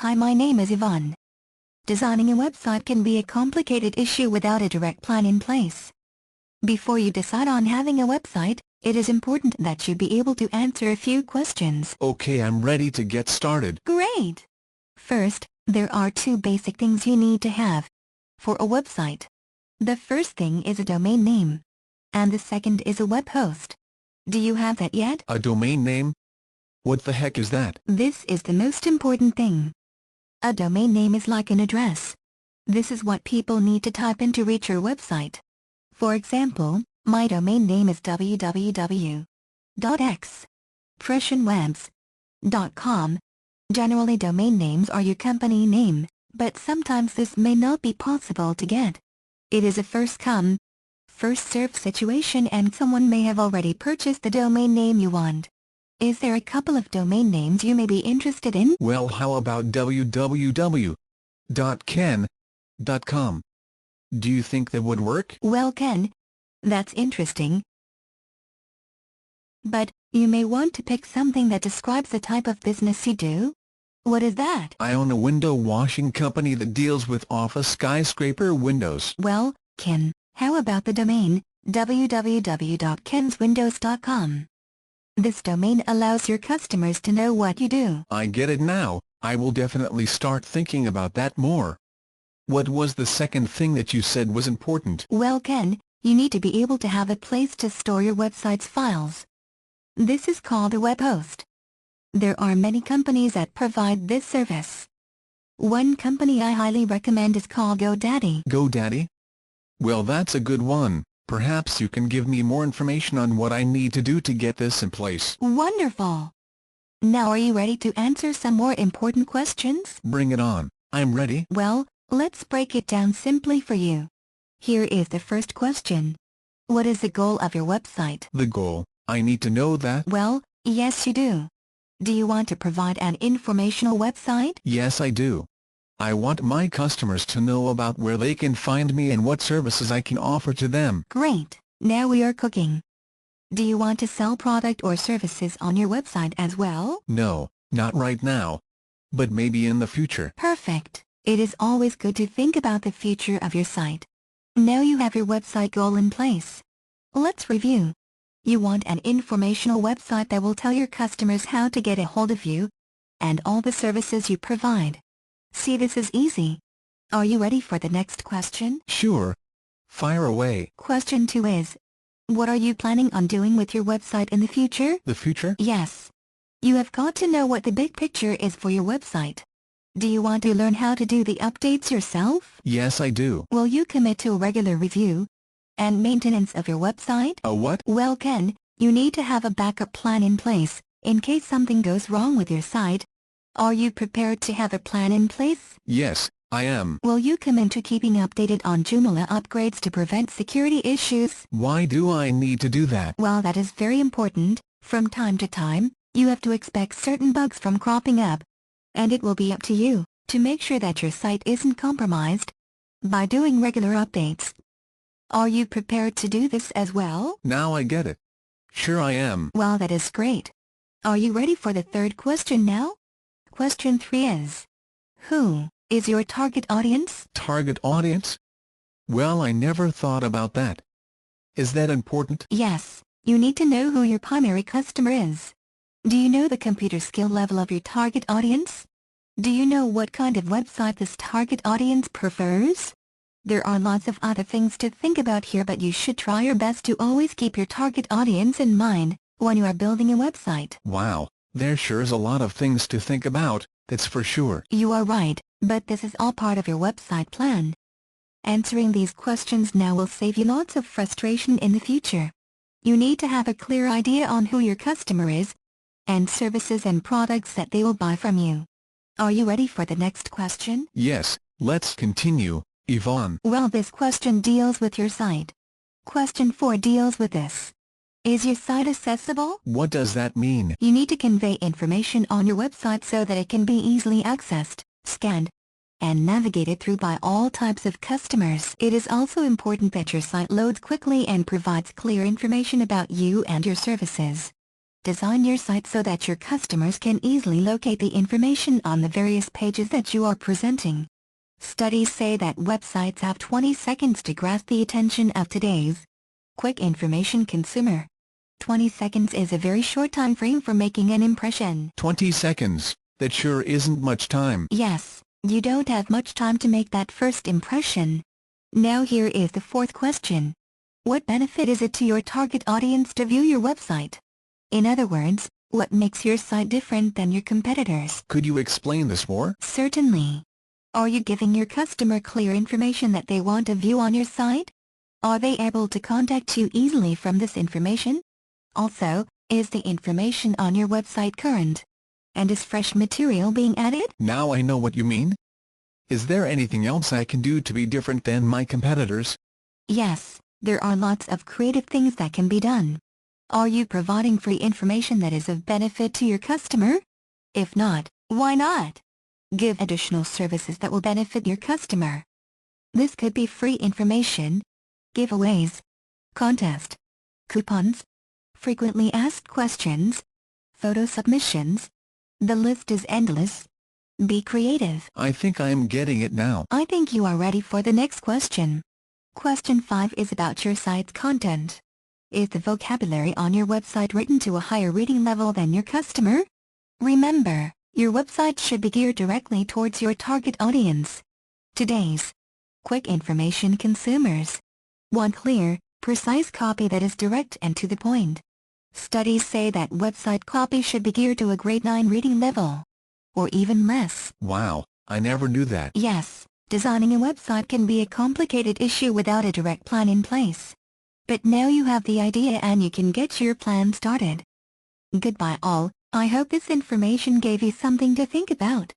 Hi, my name is Yvonne. Designing a website can be a complicated issue without a direct plan in place. Before you decide on having a website, it is important that you be able to answer a few questions. Okay, I'm ready to get started. Great! First, there are two basic things you need to have for a website. The first thing is a domain name, and the second is a web host. Do you have that yet? A domain name? What the heck is that? This is the most important thing. A domain name is like an address. This is what people need to type in to reach your website. For example, my domain name is www.expressionwebs.com. Generally, domain names are your company name, but sometimes this may not be possible to get. It is a first-come, first-served situation, and someone may have already purchased the domain name you want. Is there a couple of domain names you may be interested in? Well, how about www.ken.com? Do you think that would work? Well, Ken, that's interesting. But you may want to pick something that describes the type of business you do. What is that? I own a window washing company that deals with office skyscraper windows. Well, Ken, how about the domain www.kenswindows.com? This domain allows your customers to know what you do. I get it now. I will definitely start thinking about that more. What was the second thing that you said was important? Well, Ken, you need to be able to have a place to store your website's files. This is called a web host. There are many companies that provide this service. One company I highly recommend is called GoDaddy. GoDaddy? Well, that's a good one. Perhaps you can give me more information on what I need to do to get this in place. Wonderful! Now, are you ready to answer some more important questions? Bring it on. I'm ready. Well, let's break it down simply for you. Here is the first question. What is the goal of your website? The goal? I need to know that. Well, yes you do. Do you want to provide an informational website? Yes, I do. I want my customers to know about where they can find me and what services I can offer to them. Great! Now we are cooking. Do you want to sell product or services on your website as well? No, not right now. But maybe in the future. Perfect! It is always good to think about the future of your site. Now you have your website goal in place. Let's review. You want an informational website that will tell your customers how to get a hold of you and all the services you provide. See, this is easy. Are you ready for the next question? Sure. Fire away. Question 2 is, what are you planning on doing with your website in the future? The future? Yes. You have got to know what the big picture is for your website. Do you want to learn how to do the updates yourself? Yes, I do. Will you commit to a regular review and maintenance of your website? A what? Well, Ken, you need to have a backup plan in place in case something goes wrong with your site. Are you prepared to have a plan in place? Yes, I am. Will you commit to keeping updated on Joomla upgrades to prevent security issues? Why do I need to do that? Well, that is very important. From time to time, you have to expect certain bugs from cropping up. And it will be up to you to make sure that your site isn't compromised by doing regular updates. Are you prepared to do this as well? Now I get it. Sure I am. Well, that is great. Are you ready for the third question now? Question 3 is, who is your target audience? Target audience? Well, I never thought about that. Is that important? Yes, you need to know who your primary customer is. Do you know the computer skill level of your target audience? Do you know what kind of website this target audience prefers? There are lots of other things to think about here, but you should try your best to always keep your target audience in mind when you are building a website. Wow, there sure is a lot of things to think about, that's for sure. You are right, but this is all part of your website plan. Answering these questions now will save you lots of frustration in the future. You need to have a clear idea on who your customer is and services and products that they will buy from you. Are you ready for the next question? Yes, let's continue, Yvonne. Well, this question deals with your site. Question 4 deals with this. Is your site accessible? What does that mean? You need to convey information on your website so that it can be easily accessed, scanned, and navigated through by all types of customers. It is also important that your site loads quickly and provides clear information about you and your services. Design your site so that your customers can easily locate the information on the various pages that you are presenting. Studies say that websites have 20 seconds to grasp the attention of today's quick information consumer. 20 seconds is a very short time frame for making an impression. 20 seconds, that sure isn't much time. Yes, you don't have much time to make that first impression. Now here is the fourth question. What benefit is it to your target audience to view your website? In other words, what makes your site different than your competitors? Could you explain this more? Certainly. Are you giving your customer clear information that they want to view on your site? Are they able to contact you easily from this information? Also, is the information on your website current? And is fresh material being added? Now I know what you mean. Is there anything else I can do to be different than my competitors? Yes, there are lots of creative things that can be done. Are you providing free information that is of benefit to your customer? If not, why not? Give additional services that will benefit your customer. This could be free information, giveaways, contest, coupons, frequently asked questions, photo submissions. The list is endless. Be creative. I think I am getting it now. I think you are ready for the next question. Question 5 is about your site's content. Is the vocabulary on your website written to a higher reading level than your customer? Remember, your website should be geared directly towards your target audience. Today's quick information consumers want clear, precise copy that is direct and to the point. Studies say that website copy should be geared to a grade 9 reading level, or even less. Wow, I never knew that. Yes, designing a website can be a complicated issue without a direct plan in place. But now you have the idea and you can get your plan started. Goodbye all, I hope this information gave you something to think about.